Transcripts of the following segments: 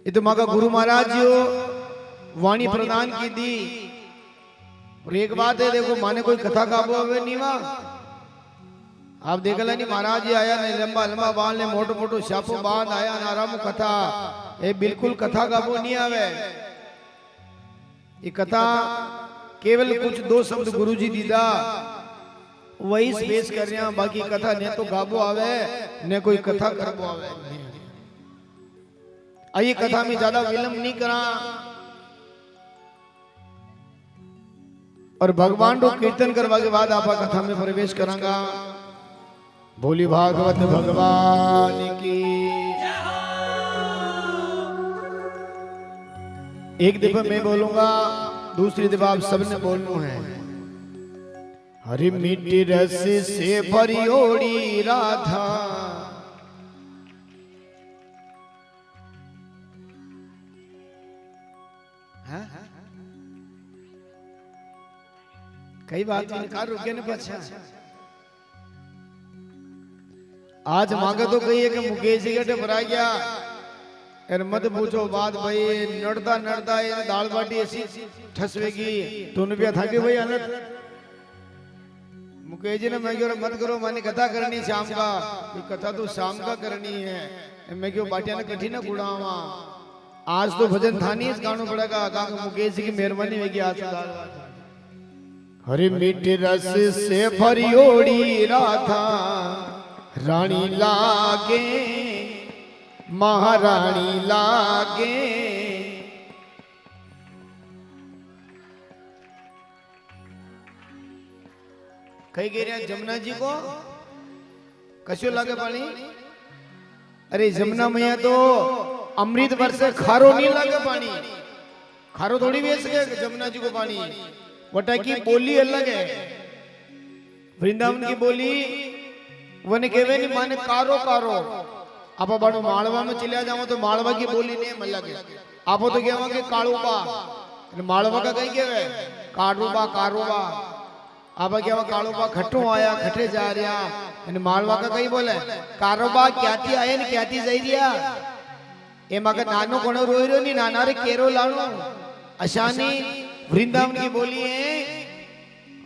ये तो माँ गुरु महाराज जो वाणी प्रदान की दी। और एक बात है, देखो माने कोई कथा गाबो हवे नहीं वा। आप देखला नहीं महाराज जी आया ने लंबा लंबा बाल ने मोटो मोटो छापो बांध आया ना आराम कथा। ये बिल्कुल कथा गाबो नहीं आवे। ये कथा केवल कुछ दो शब्द गुरु जी दीदा वही पेश कर रहे हैं। बाकी कथा ने तो गाबो आवे ने कोई कथा करबो आवे। आइए कथा में ज्यादा विलंब नहीं करा और भगवान को कीर्तन करवा के बाद आप कथा में प्रवेश करांगा। भोली भागवत भगवान की। एक दफा मैं बोलूंगा, दूसरी दफा आप सबने बोलना है। हरी मिट्टी रस से भरी ओड़ी राधा, कई बात इनकार रुके ने पछा। आज मांगे तो कही है कि मुकेश जी के भरा गया और मत पूछो बात भाई। नड़ता नड़ता ये दाल बाटी ऐसी ठसवेगी तो रुपया था कि भाई अनत। मुकेश जी ने मैं क्यों मत करो, मैंने कथा करनी शाम का। कथा तो शाम का करनी है। मैं क्यों बाटिया ने कठी ना गुड़ावा। आज तो भजन था नहीं, इस गानों पड़ेगा। मुकेश जी की मेहरबानी होगी आज दाल बाटी। हरे मीठे रस से भरी ओड़ी राधा, रानी लागे महारानी लागे। कही कह रहे जमुना जी को कशो लागे पानी। अरे जमुना मैया तो अमृत वर्ष खारो नहीं लागे पानी। खारो थोड़ी बेच के जमुना जी को पानी। वटा की बोली अलग है। वृंदावन की बोली वन केवे नहीं माने कारो कारो। आप बाड़ो मालवा में चलिया जाओ तो मालवा की बोली नेम अलग है। आप तो कहवा के कालूबा, मालवा का कहीं केवे कारूबा कारूबा। आप कहवा कालूबा खट्टू आया खट्टे जा रहा। मालवा का कहीं बोले कारोबा क्याती आए न क्याती जाई रिया। ए मगर नानो कोनो रोई रो नहीं, नाना रे केरो लाणो अशानी। वृंदावन की बोली है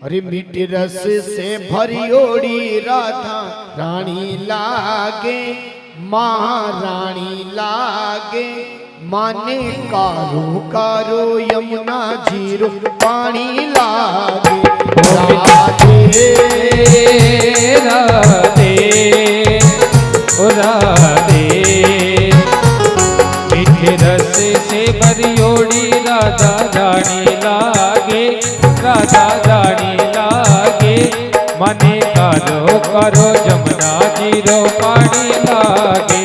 अरे मीठी रस से भरी ओड़ी राधा, रानी लागे महारानी लागे। माने कारो कारो यमुना जीरो पानी लागे। राधे राधे ओ राधे। मीठे रस से भरी ओड़ी राधा रानी लागे, राधा रानी लागे। मने करो करो जमुना जीरो पानी लागे।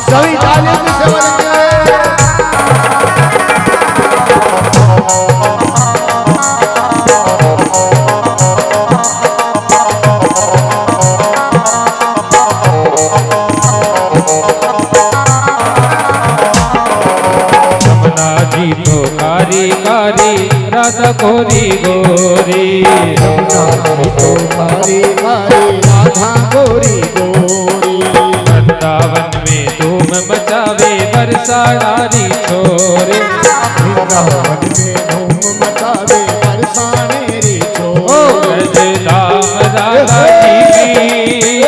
सभी तालियों की सेवा राधा गोरी गोरी। तो मारी मारी राधा गोरी गोरी। वृंदावन में धूम मचावे बरसा नारी छोरे। वृंदावन में धूम मचावे बरसा नारी छोरे। ब्रज धाम राधा जी की,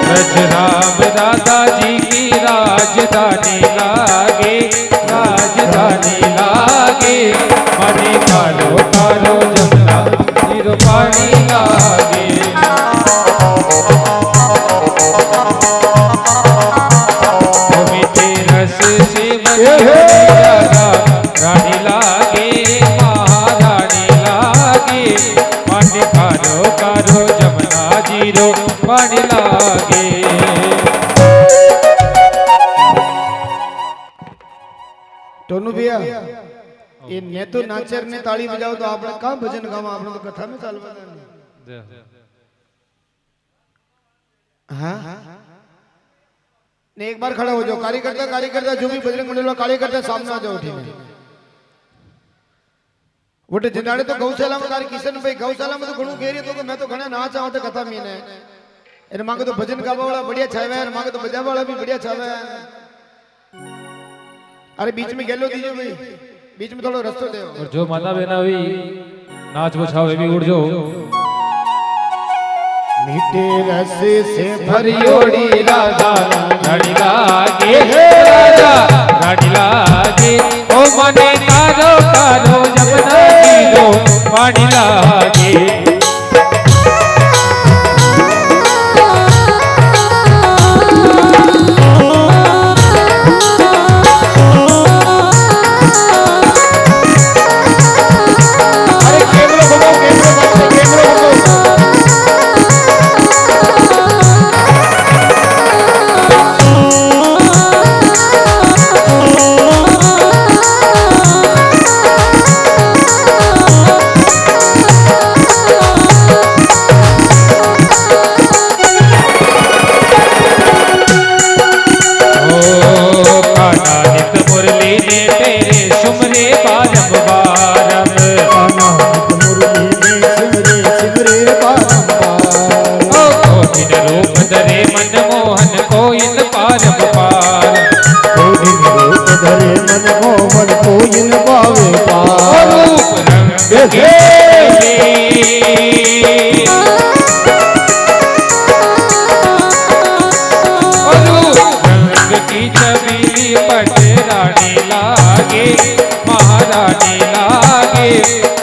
ब्रज राम राधा जी की राजधानी लागे, राजधानी लागे। मने कालो कालो जमुना जीरो पानी लागे। मीठे रस से राधा रानी लागे, महारानी लागे। मने कालो कालो जमुना जीरो पानी लागे। टोनू भैया ये ने तो नाचर ने ताली बजाओ तो आपने कहाँ भजन गावा। आपने तो कथा में चाल बजा। हाँ ने एक बार खड़ा हो जाओ। कार्यकर्ता जो भी बजरंग मंडल का कार्यकर्ता सामने आ जाओ। ठीक है वोटे जनाड़े तो गौशाला में तार किशन भाई गौशाला में तो घणो कह रही तो कि मैं तो घणा ना चाहूं तो कथा मीने अरे मांगे तो भजन गावा वाला बढ़िया छावे है मांगे तो बजावा वाला भी बढ़िया छावे है। अरे बीच में गेलो दीजिए भाई बीच में थोड़ा रस्तो दे और जो माना बेना भी नाच बछावे भी उड़ जाओ। मीठे रस से भरियोड़ी राधा रानी लागे राजा रानी लागे ओ मने कारो कारो जमुना जीरो पानी लागे। महारानी लागे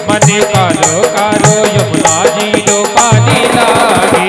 मने कारो कारो यमुना जी लो पानी लागे।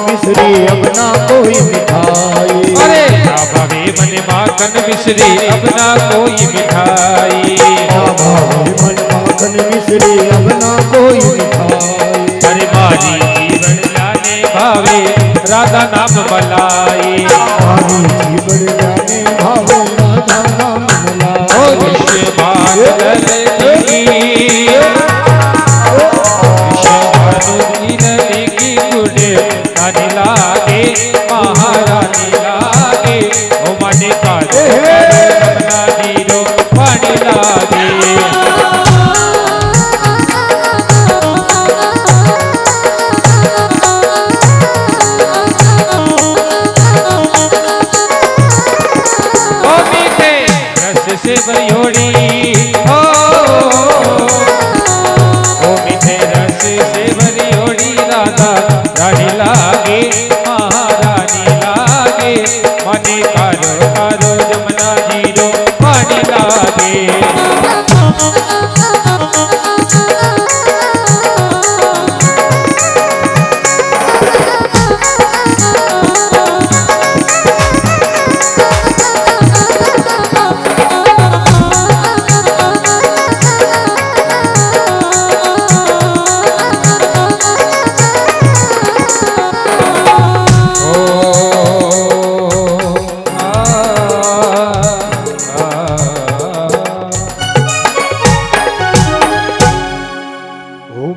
मिश्री अब ना कोई मिठाई माखन मिश्री अब ना कोई मिठाई। अरे बाजी जीवन जाने भावे राधा नाम मलाई जीवन जाने भावे राधा नाम मलाई। ओ विश्व भारती नदी की गुड़े रानी लागे महारानी लागे ओ मने कारो जमुना जीरो पानी लागे। ओ मीठे रस से भरियोड़ी ओ मीठे रस से भरियोड़ी राधा रानी लागे महारानी लागे मने कारो कारो जमुना जीरो पानी लागे।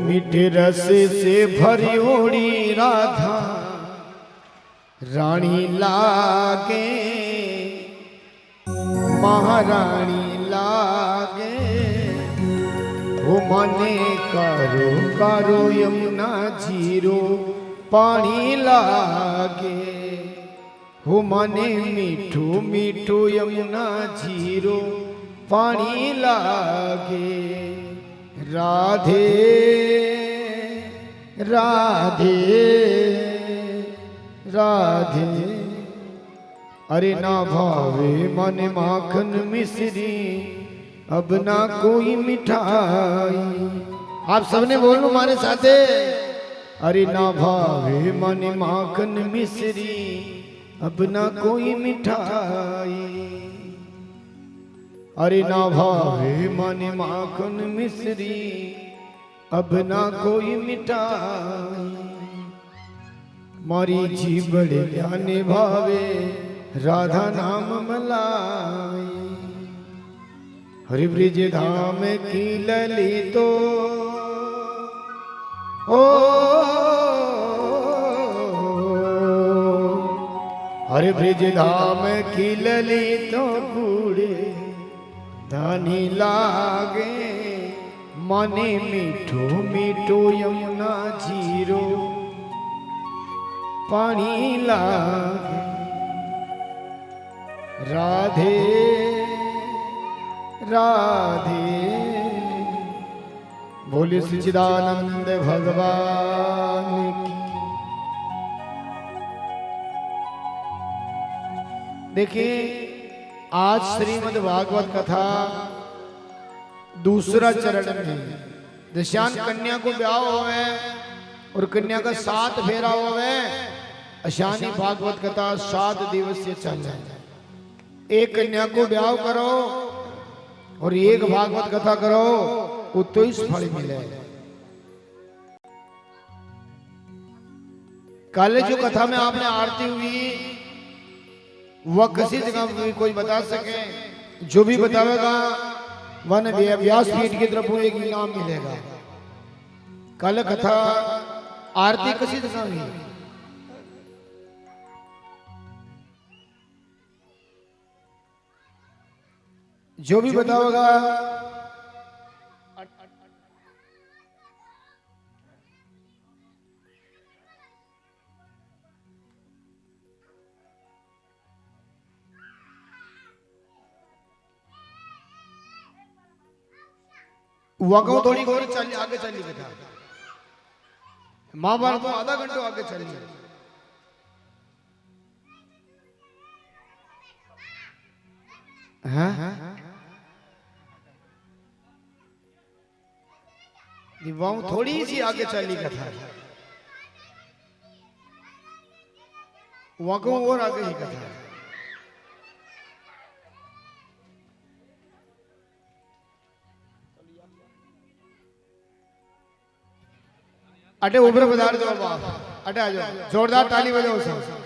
मीठे रस से भरियोड़ी राधा रानी लागे महारानी लागे हो मने कारो कारो यमुना जीरो पानी लागे हो मने मीठो मीठो यमुना जीरो पानी लागे राधे राधे राधे। अरे ना भावे मन माखन मिश्री अब ना कोई मिठाई। आप सबने बोलो हमारे साथे। अरे ना भावे मन माखन मिश्री अब ना कोई मिठाई। अरे ना भावे मन माखन मिश्री अब ना कोई मिठाई। मारी जीबड़े जाने भावे राधा नाम मलाई। हरि ब्रिज धाम की ललित तो ओ हरि ब्रिज धाम की ललित तो बूढ़े धानी लागे। माने मीठो मीठो यमुना जीरो पानी लागे राधे राधे। बोले सच्चिदानंद भगवान की। देखिए आज श्रीमद् भागवत कथा दूसरा चरण में दशान कन्या को ब्याह होवे और कन्या का 7 फेरा होवे। अशानी भागवत कथा 7 दिवसीय चल जाए। एक कन्या को ब्याह करो और एक भागवत कथा करो वो तो इस फल मिले। कल जो कथा में आपने आरती हुई वह किसी जगह भी कोई बता सके? जो भी बतावेगा वन व्यासपीठ की तरफ एक इनाम मिलेगा। कल कथा आरती किसी जगह हुई? जो भी बताओगा वगो थोड़ी और चल आगे चली कथा। महाभारत तो आधा घंटा आगे चली। वह थोड़ी सी आगे चली कथा। वगो और आगे ही कथा। अटे ऊपर पधार जाओ बाप। अटे आ जाओ, जोरदार ताली बजाओ सब।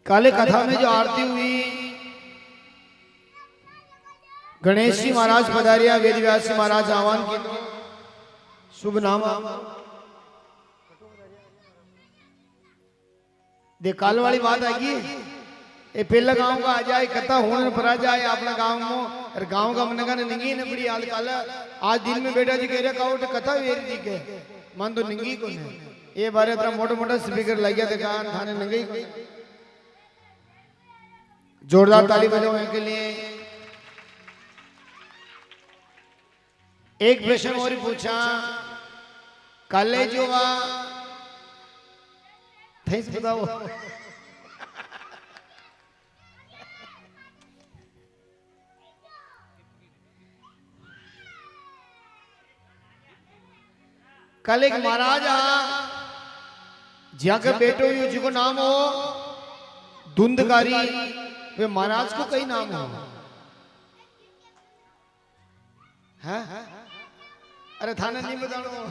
काले कथा में जो आरती हुई गणेश जी महाराज पधारिया, वेद व्यास जी महाराज आह्वान की शुभ नाम। देख काल वाली बात आएगी। ये पहला गांव का आ जाए कथा होने पर आ जाए अपना गांव में और गांव का मन का निंगी ने बड़ी हाल काल। आज दिन में बेटा जी कह रहे काउट कथा वेर जी के मन तो निंगी को नहीं। ये बारे तरह मोटा मोटा स्पीकर लग गया दुकान थाने निंगी को। जोरदार ताली बजाओ इनके लिए। एक प्रश्न और पूछा कल जो थे बताओ। कल एक महाराज जहाँ का बेटो यू जी को नाम हो धुंधकारी, वे महाराज को कई नाम हो है? अरे थाना नहीं बताओ।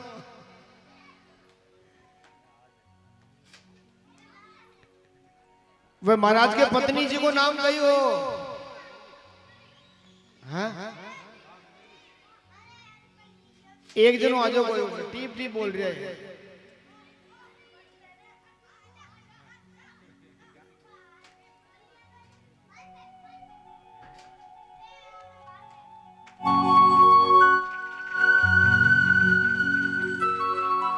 वे महाराज के पत्नी जी को नाम कही हो है? एक जनो आ जाओ कोई टीप टीप बोल रहा है।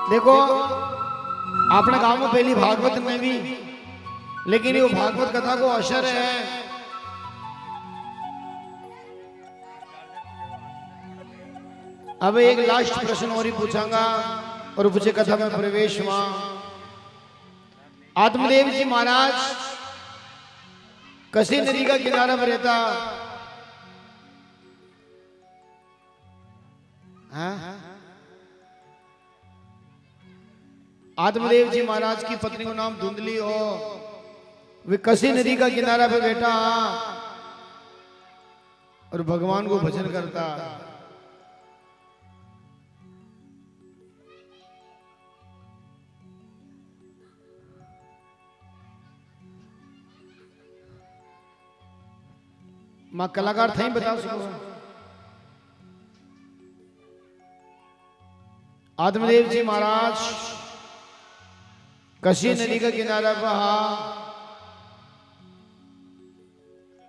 देखो अपने गांव में पहली भागवत में भी, लेकिन वो भागवत कथा को असर है। अब एक लास्ट प्रश्न और ही पूछांगा और पूछे कथा में प्रवेश हुआ। आत्मदेव जी महाराज कसी नदी का किनारा पर रहता। आत्मदेव जी महाराज की पत्नी को नाम धुंधली हो, वे कसी नदी का किनारा पे बैठा और भगवान को भजन करता। मां कलाकार थे बता सको। आत्मदेव जी महाराज कसी नदी का किनारा पर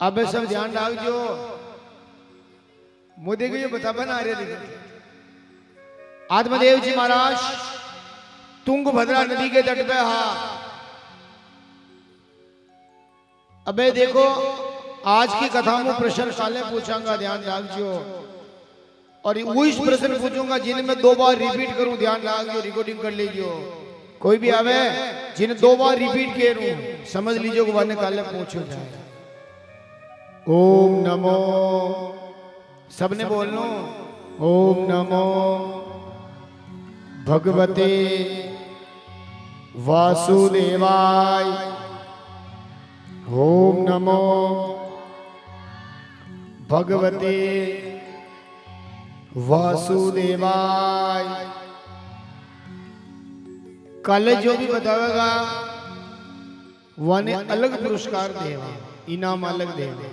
अब सब ध्यान डालजो, मोदी को ये बता बना रहे थे। आत्मदेव जी महाराज तुंगभद्रा नदी के तट पे अबे देखो आज की कथा में प्रश्न काले पूछांगा, ध्यान डालजो। और वो इस प्रश्न पूछूंगा जिन्हें 2 बार रिपीट करूं, ध्यान डालजो, रिकॉर्डिंग कर लीजिए। कोई भी आवे जिन्हें 2 बार रिपीट करूं समझ लीजिए वन काले पूछो जाए। ओम नमो, सबने बोलनो ओम नमो भगवते वासुदेवाय। ओम नमो भगवते वासुदेवाय। कल जो भी बतावेगा वन अलग पुरस्कार देगा, इनाम अलग देगा।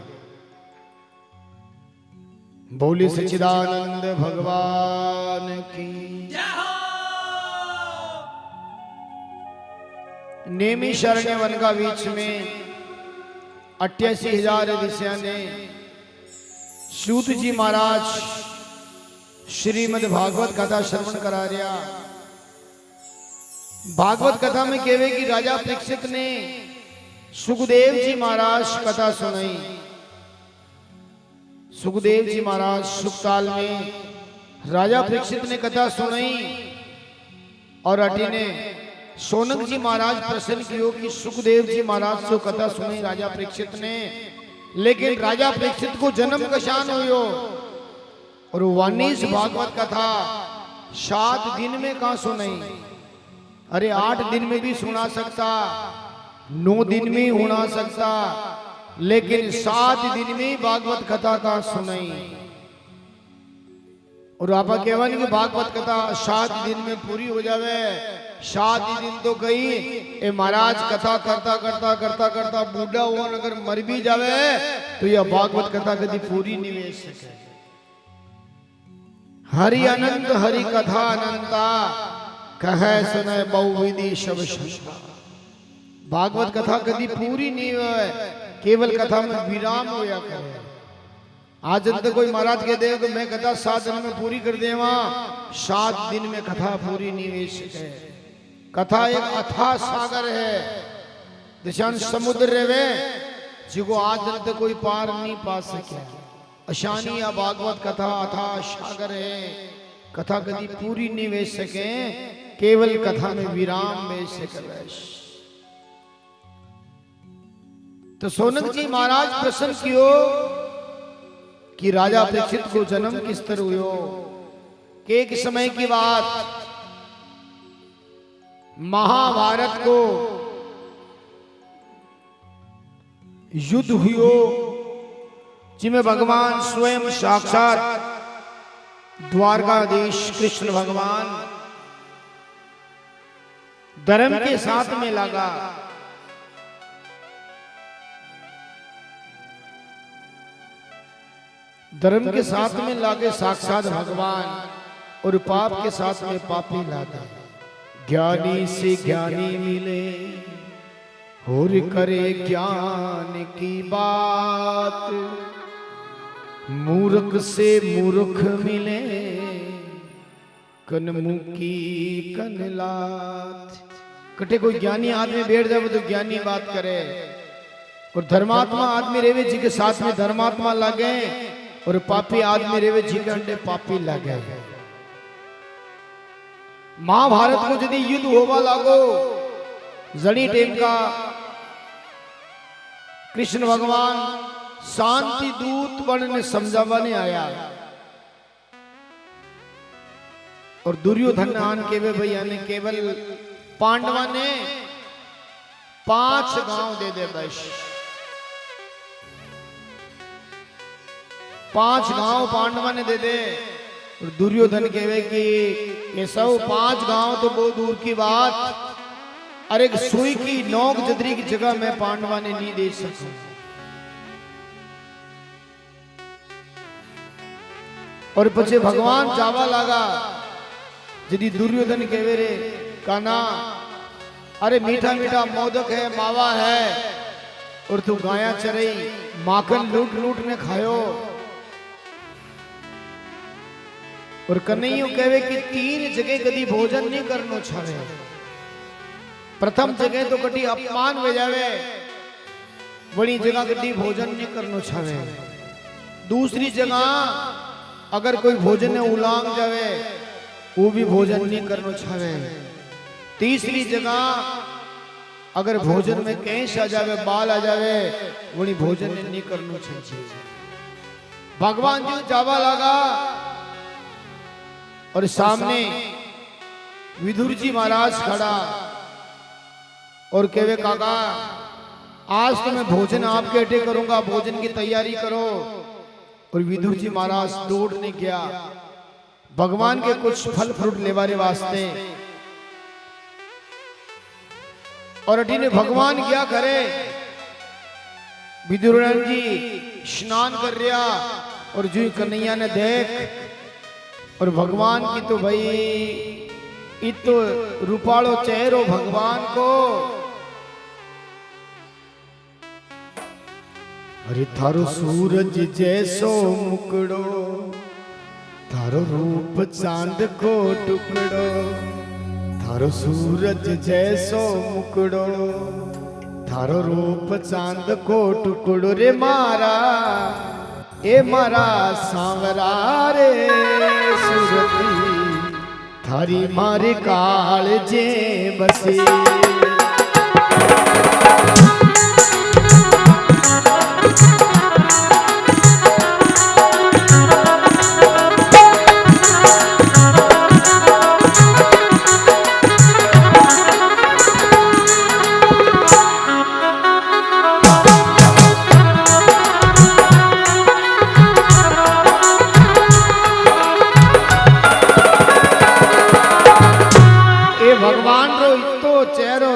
बोले सच्चिदानंद भगवान की। नेमी शरण्य वन का बीच में 88,000 ऋषियों ने सूत जी महाराज श्रीमद् भागवत कथा श्रवण करा रहा। भागवत कथा में कहवे कि राजा परीक्षित ने सुखदेव जी महाराज कथा सुनाई। सुखदेव जी महाराज सुखताल में राजा परीक्षित ने कथा सुनाई और अटी ने सोनक जी महाराज प्रसन्न कियो कि सुखदेव जी महाराज से कथा सुनी राजा परीक्षित ने। लेकिन राजा परीक्षित को जन्म कशान हुयो और वानीस भागवत कथा 7 दिन में कहा सुनाई। अरे 8 दिन में भी सुना सकता, 9 दिन में होना सकता, लेकिन 7 दिन में भागवत कथा का सुनाई। और आप कहवन कि भागवत कथा 7 दिन में पूरी हो जावे। 7 दिन तो कही ए महाराज कथा करता करता करता करता बूढ़ा हुआ अगर मर भी जावे तो यह भागवत कथा कभी पूरी नहीं हो सके। हरि अनंत हरि कथा अनंता कहे सुने बहुविधि शब शंका। भागवत कथा कभी पूरी नहीं हुए, केवल कथा में विराम होया करे। आज तक कोई महाराज कह दे कि मैं कथा 7 दिन में पूरी कर देवा, 7 दिन में कथा पूरी नहीं हो सके। कथा एक अथाह सागर है, दिशान समुद्र रहे जिको आज तक कोई पार नहीं पा सके। अशानी या भागवत कथा अथाह सागर है, कथा कभी पूरी नहीं हो सके, केवल कथा में विराम हो सके। तो सोनक जी महाराज प्रसन्न कियो कि राजा परीक्षित को जन्म किस तरह हुयो। कि एक समय की बात, महाभारत को युद्ध हुयो जिसमें भगवान स्वयं साक्षात द्वारकाधीश कृष्ण भगवान धर्म के साथ में लगा। धर्म के साथ में लागे साक्षात भगवान और पाप के साथ में पापी लागे। ज्ञानी से ज्ञानी मिले और करे ज्ञान की बात, मूर्ख से मूर्ख मिले कनमुखी कनलात। कटे कोई ज्ञानी आदमी बैठ जाए तो ज्ञानी बात करे, और धर्मात्मा आदमी रेवे जी के साथ में धर्मात्मा लगे, और पापी आदमी रेवे जी के अंडे पापी लगे। महाभारत को यदि युद्ध होवा लागो जड़ी टेम का कृष्ण भगवान शांति दूत बनने समझावाने आया, और दुर्योधन आन केवे भैया ने केवल पांडवा ने 5 गांव दे दे, बस 5 गांव पांडवा ने दे दे। और दुर्योधन कहे कि ये सब 5 गांव तो बहुत दूर की बात, अरे एक सुई की नोक जदरी की जगह में पांडवा ने नहीं दे सकता। और पछे भगवान जावा लगा, यदि दुर्योधन कहे रे काना अरे मीठा मीठा मोदक है, मावा है, और तू गाया चरई माखन लूट लूट ने खायो। और कन्हैया कहे कि 3 जगह कदी भोजन नहीं करनो छावे। प्रथम जगह तो कटी अपमान हो जावे, बड़ी जगह कदी भोजन नहीं करनो छावे। दूसरी जगह अगर कोई भोजन ने उलांग जावे वो भी भोजन नहीं करनो छावे। तीसरी जगह अगर भोजन में कैंस आ जावे, बाल आ जावे, वही भोजन नहीं करनो चाहिए। भगवान जी जावा लगा, और सामने विदुर जी महाराज खड़ा, और कहे काका आज तो मैं भोजन आपके अटे करूंगा, भोजन की तैयारी करो। और विदुर जी महाराज दौड़ने गया भगवान के कुछ फल फ्रूट लेवारे वास्ते, और अटी ने भगवान क्या करे, विदुरन जी स्नान कर रहा, और जो कन्हैया ने देख, और भगवान की तो भाई इतो रूपालो चेहरो भगवान को, अरे थारो सूरज जैसो मुकड़ो, थारो रूप चांद को टुकड़ो, थारो सूरज जैसो मुकड़ो, थारो रूप चांद को टुकड़ो रे मारा, ए मारा सांवरा रे सुरती, थारी मारे काल जे बसे।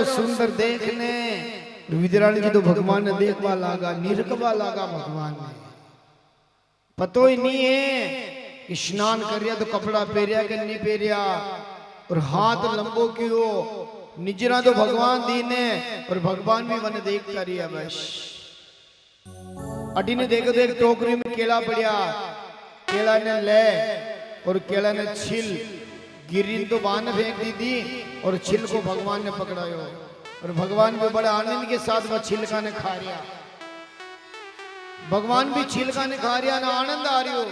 सुंदर देखने विदुरानी जी तो भगवान ने देखवा लागा, निरखवा लागा भगवान ने। पतो ही नहीं है कि स्नान करिया तो कपड़ा पहरिया कि नहीं पहरिया, और हाथ लंबो क्यों निजरा तो भगवान दी ने, और भगवान भी मन देखता रिया। बस अटी ने देखो देख टोकरी में केला पड़िया, केला ने ले और केला ने छिल, गिरी तो बान फेंक दी थी, और छिल को भगवान ने पकड़ायो, और भगवान भी बड़े आनंद के साथ वह छिलका ने खा रिया। भगवान भी छिलका ने खा रिया ना, आनंद आ रही हो,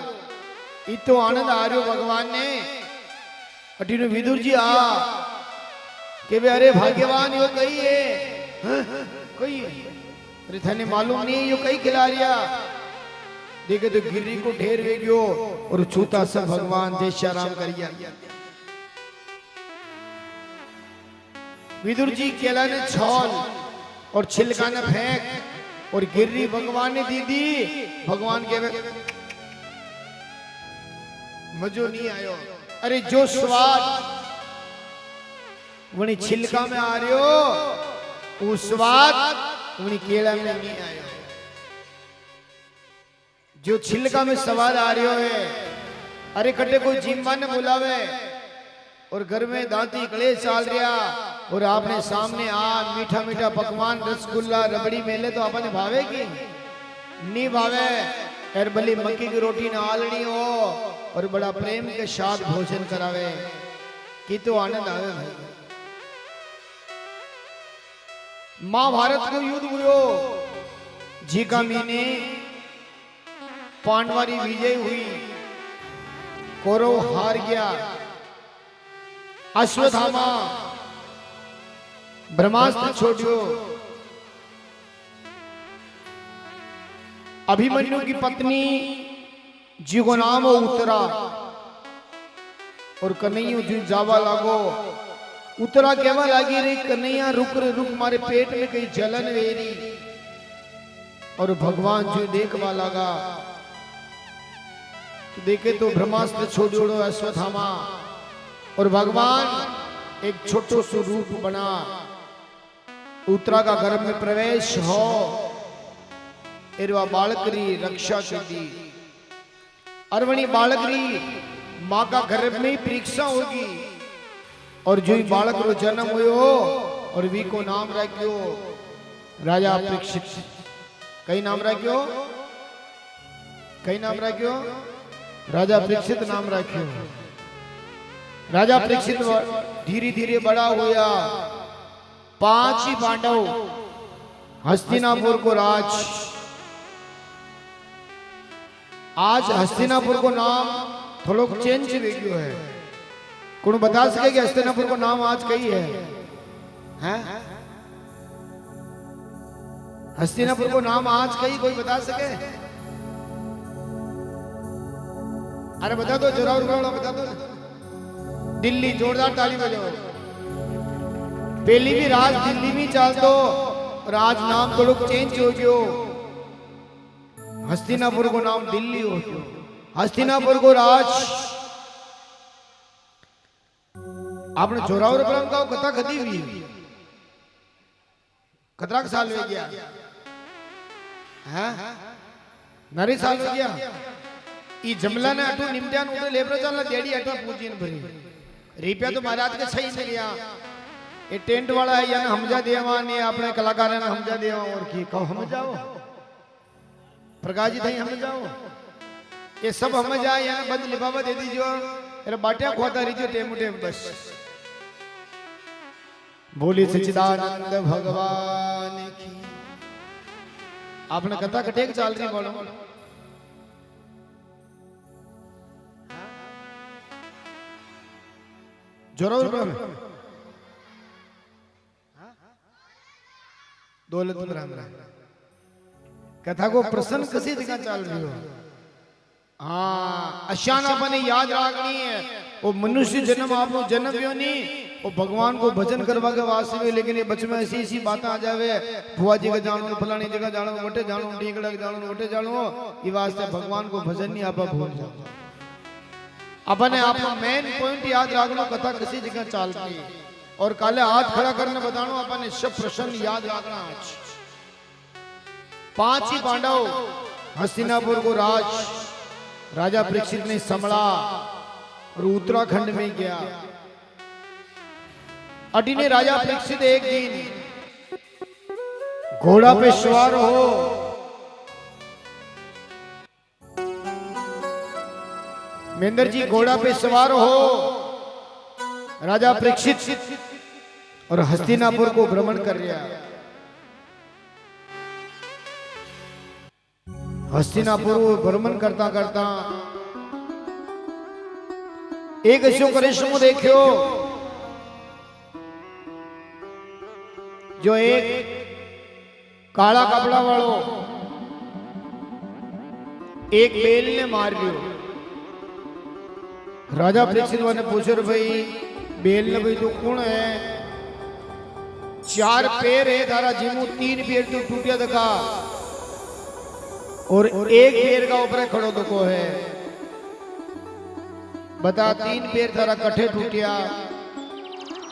इतो आनंद आ रही हो भगवान ने। अटी ने विदुर जी आ के वे अरे भाग्यवान यो कही है, कही अरे थाने मालूम नहीं है यो कही खिला रिया। देखे तो गिरी को ढेर वे गयो, और छूता सब भगवान जय श्री राम करिया। विदुर जी केला ने छौल और छिलका ने फेंक, और गिर्री भगवान ने दीदी, भगवान के मजो नहीं आयो। अरे जो स्वाद वनी छिलका में आ रही हो, वो स्वाद वनी केला में नहीं आयो। जो छिलका में स्वाद आ रही हो है, अरे कटे कोई जिम्मा ने बुलावे और घर में दांती कलेश चाल रहा, और आपने सामने आ मीठा मीठा पकवान रसगुल्ला रबड़ी मेले तो अपने भावे की नहीं भावे। एर भली मक्की की रोटी ना आलनी हो, और बड़ा प्रेम के साथ भोजन करावे कि तो आनंद आवे भाई। महाभारत को युद्ध हुयो, जीका मीने पांडवारी विजय हुई, कौरव हार गया। अश्वत्थामा ब्रह्मास्त्र छोड़ियो, अभिमन्यु की पत्नी जी को नाम उत्तरा, और कन्हैया जी जावा लागो। उत्तरा कहवा लागी रे कन्हैया रुक रे रुक, मारे पेट में कहीं जलन वेरी। और भगवान जी देखवा लगा, तो देखे तो ब्रह्मास्त्र छोड़ो अश्वत्थामा, और भगवान एक छोटो सो रूप बना, उत्तरा का गर्भ में प्रवेश हो, एरवा बालकरी रक्षा कर दी। अरवणी बालकरी माँ का गर्भ में ही परीक्षा होगी, और जो ही बालक रो जन्म हुयो और वी को नाम रखियो राजा परीक्षित। कई नाम रखियो, कई नाम रखियो, राजा परीक्षित नाम रखियो। राजा परीक्षित धीरे धीरे बड़ा हुआ, 5 ही पांडव हस्तिनापुर को राज। आज हस्तिनापुर को नाम थोड़ा चेंज हो गयो है। कौन बता सके कि हस्तिनापुर को नाम आज कई है? हैं? हस्तिनापुर को नाम आज कई कोई बता सके? अरे बता दो, जरूर बता दो। दिल्ली, जोरदार ताली बजाओ। पहली भी राज दिल्ली में चल दो, राज नाम थोड़ा चेंज हो गयो। हस्तिनापुर को नाम दिल्ली हो गयो, हस्तिनापुर को राज। आपने जोरावर ब्रह्म का कथा कदी हुई, कतरा साल हो गया है? नरी साल हो गया। ई जमला ने अटू निमट्या नु तो लेबरो चलना जेडी अटा पूजी ने भरी रिपिया तो महाराज के सही से गया। ये टेंट वाला है यानी हमजा देवा ने अपने कलाकार ने हमजा देवा, और की कहो हम जाओ प्रकाश जी थई हम जाओ, ये सब हम जाए यानी बंद लिफाफा दे दीजिए, अरे बाटिया खोता रहियो टेम टेम बस। बोली सच्चिदानंद भगवान की। आपने कथा कटेक चाल रही बोलो, जरूर दौलत ब्राह्मण कथा को प्रसन्न किसी जगह चल रही हो। हाँ, अशाना बने याद रखनी है। वो मनुष्य जन्म आप लोग जन्म क्यों नहीं, वो भगवान को भजन करवा के वास्ते में, लेकिन ये बच में ऐसी ऐसी बातें आ जावे, भुआ जी का जानो, फलानी जगह जानो, वटे जानो, टीकड़ा जानो, वटे जानो, ये वास्ते भगवान को भजन नहीं आप भूल जाओ। अपने आप में मेन पॉइंट याद रखना, कथा किसी जगह चलती है, और काले हाथ खड़ा करने बतानो, अपने सब प्रश्न याद रखना। आज 5 ही पांडव हस्तिनापुर को राजा परीक्षित ने संभला, और उत्तराखंड में गया। अटी ने राजा परीक्षित एक दिन घोड़ा पे सवार हो, महेंद्र जी घोड़ा पे सवार हो, राजा परीक्षित और हस्तिनापुर को भ्रमण कर रहा है। हस्तिनापुर को भ्रमण करता करता एक ऐसो करिश्मो देखियो, जो एक काला कपड़ा वालो एक बेल ने मार लियो। राजा परीक्षित ने पूछो भाई बेल ने भाई तो कौन है? 4 पैर है थारा, जिमू 3 पैर तो टूटिया दका, और एक पैर का ऊपर खड़ो दको है। बता 3 पैर थारा कठे टूटिया।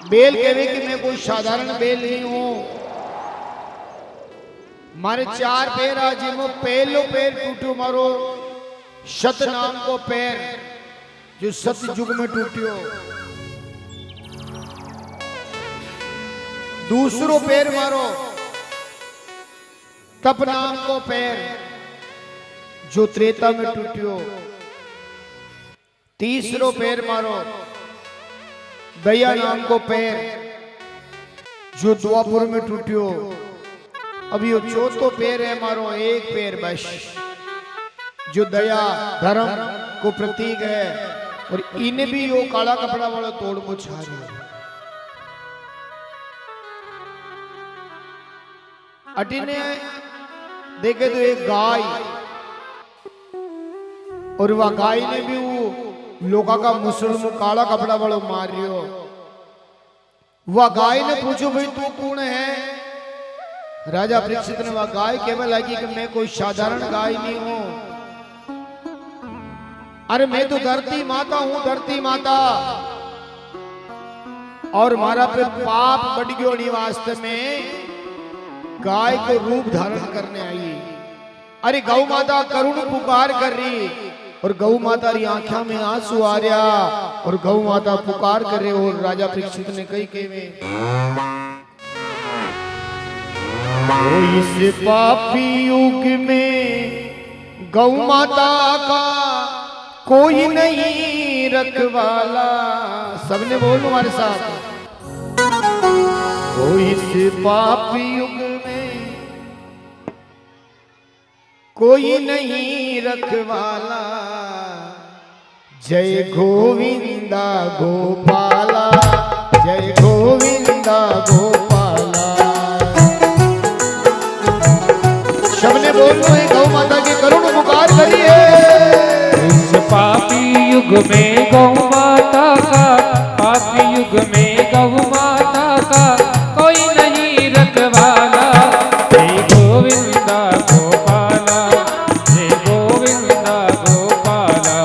बेल कहवे कि मैं कोई साधारण बेल नहीं हूं, मारे 4 पैर आज जिमो पहलो पैर टूटो मारो सत नाम को पैर, जो सत्य युग में टूटियो। दूसरो पैर मारो तप नाम को पैर, जो त्रेता में टूटियो। तीसरो पैर मारो दया नाम को पैर, जो द्वापुर में टूटियो, अब यो चौथो पैर है मारो, एक पैर बस, जो दया धर्म को प्रतीक है, और इन्हें भी यो काला कपड़ा वाला तोड़ को छा रहा। अटिने देखे तो एक गाय, और वह गाय ने भी वो लोका का मुसलमान काला कपड़ा वाला मार रियो। वह गाय ने पूछो भाई तू कौन है? राजा परीक्षित ने वह गाय केवल लगी कि मैं कोई साधारण गाय नहीं हूं, अरे मैं तो धरती माता हूं, धरती माता, और मारा पे पाप बढ़ गयो निवास में गाय को रूप धारण करने आई। अरे गौ माता करुण पुकार कर रही, और गौ माता री आंखों में आंसू आ रहा, और गौ माता पुकार कर रहे, और राजा परीक्षित ने कही केवे इस पापी युग में गौ माता का कोई नहीं रखवाला। सबने बोलो हमारे साथ, इस पापी युग में कोई नहीं रखवाला, जय गोविंदा गोपाला, जय गोविंदा गोपाला। सबने बोलो है गौ माता की करुण पुकार करिए। इस पापी युग में गौ माता का, पापी युग में गौ माता का कोई नहीं रखवाला, जय गोविंदा गोपाला, जय गोविंदा गोपाला।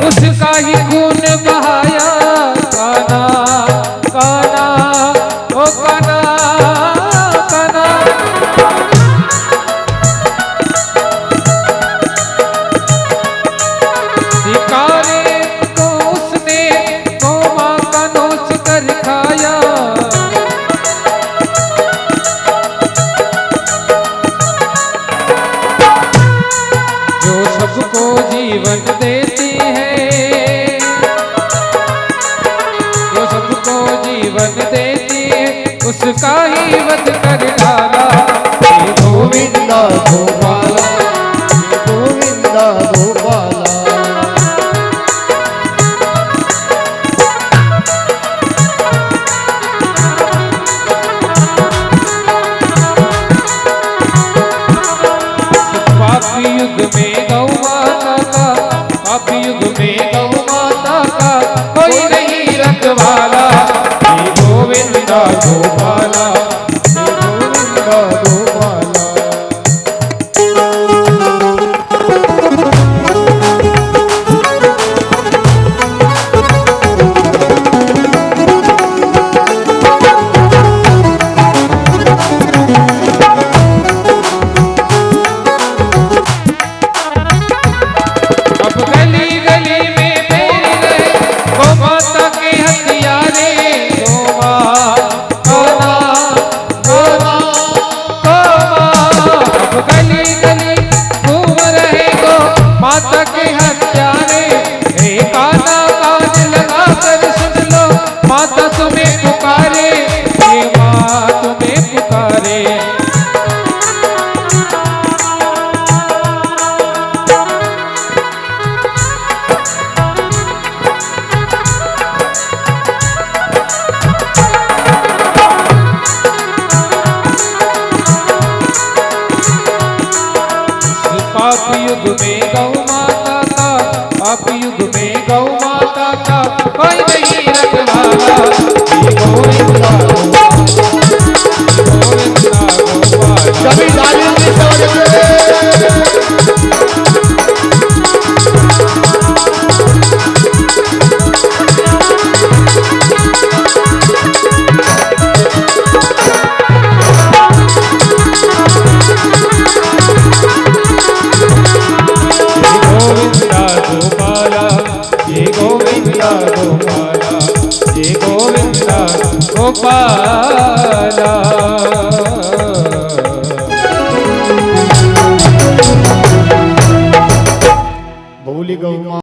उसका ही खून बहाया, काना काना ओ काना काना। शिकारे को उसने गौवा का नोच कर खाया, जो सबको जीवन देती है, जीवन देती है, उसका ही वध कर डाला, जय गोविंदा गोपाला, जय गोविंदा गोपाला। पापी युग में गौ माता का, पापी युग में गौ माता का कोई नहीं रखवाला, गोविंदा गोपाला, गोविंदा गोपाला। अब गली गली में मेरे गौ माता के हथियारे, गली गली घूम रहे गो माता के हत्यारे। काना कान लगा कर सुन लो, माता तुम्हें पुकारे, ये माँ तुम्हें पुकारे। पाप युग में गौ माता का, पाप युग में गौ माता का कोई नहीं रखवाला, ये गोविंदा गोविंदा गोपाला। सभी तालियों के साथ गोपाला